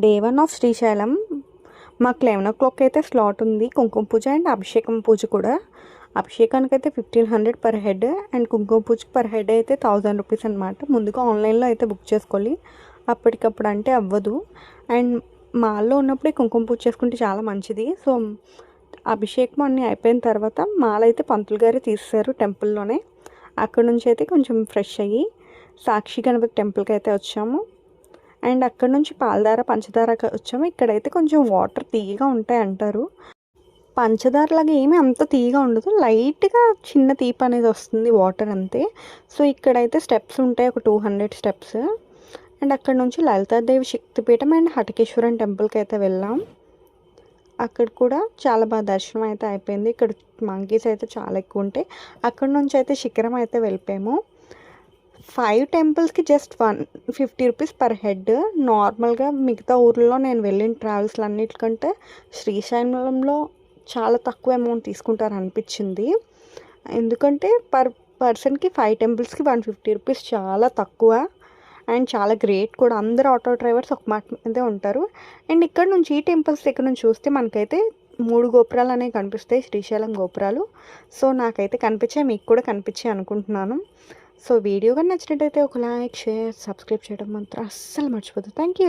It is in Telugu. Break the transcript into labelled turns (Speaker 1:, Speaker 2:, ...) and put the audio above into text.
Speaker 1: డే 1 ఆఫ్ శ్రీశైలం మాకు 11 అయితే స్లాట్ ఉంది. కుంకుమ పూజ అండ్ అభిషేకం పూజ కూడా. అభిషేకానికి అయితే 1500 పర్ హెడ్ అండ్ కుంకుమ పూజకి పర్ హెడ్ అయితే 1000 రూపీస్ అనమాట. ముందుగా ఆన్లైన్లో అయితే బుక్ చేసుకోవాలి, అప్పటికప్పుడు అంటే అవ్వదు. అండ్ మాల్లో ఉన్నప్పుడే కుంకుమ పూజ చేసుకుంటే చాలా మంచిది. సో అభిషేకం అన్నీ అయిపోయిన తర్వాత మాల అయితే పంతులు గారే తీస్తారు టెంపుల్లోనే. అక్కడ నుంచి అయితే కొంచెం ఫ్రెష్ అయ్యి సాక్షి గణపతి టెంపుల్కి అయితే వచ్చాము. అండ్ అక్కడ నుంచి పాలధార పంచదారకి వచ్చాము. ఇక్కడైతే కొంచెం వాటర్ తీయగా ఉంటాయి అంటారు. పంచదారలాగా ఏమీ అంత తీయగా ఉండదు, లైట్గా చిన్న తీపి అనేది వస్తుంది వాటర్ అంతే. సో ఇక్కడైతే స్టెప్స్ ఉంటాయి, ఒక 200 స్టెప్స్. అండ్ అక్కడ నుంచి లలితాదేవి శక్తిపీఠం అండ్ హటకేశ్వరం టెంపుల్కి అయితే వెళ్ళాం. అక్కడ కూడా చాలా బాగా దర్శనం అయితే అయిపోయింది. ఇక్కడ మంకీస్ అయితే చాలా ఎక్కువ ఉంటాయి. అక్కడ నుంచి అయితే శిఖరం అయితే వెళ్ళిపోయాము. 5 టెంపుల్స్కి జస్ట్ 150 రూపీస్ పర్ హెడ్. నార్మల్గా మిగతా ఊర్లో నేను వెళ్ళిన ట్రావెల్స్లు అన్నిటికంటే శ్రీశైలంలో చాలా తక్కువ అమౌంట్ తీసుకుంటారు అనిపించింది. ఎందుకంటే పర్ పర్సన్కి 5 టెంపుల్స్కి 150 రూపీస్ చాలా తక్కువ. అండ్ చాలా గ్రేట్ కూడా. అందరు ఆటో డ్రైవర్స్ ఒక మాట మీదే ఉంటారు. అండ్ ఇక్కడ నుంచి ఈ టెంపుల్స్ దగ్గర నుంచి చూస్తే మనకైతే 3 గోపురాలు అనేవి కనిపిస్తాయి, శ్రీశైలం గోపురాలు. సో నాకైతే కనిపించాయి, మీకు కూడా కనిపించాయి అనుకుంటున్నాను. సో వీడియో కానీ నచ్చినట్టయితే ఒక లైక్, షేర్, సబ్స్క్రైబ్ చేయడం మాత్రం అస్సలు మర్చిపోద్దు. Thank you.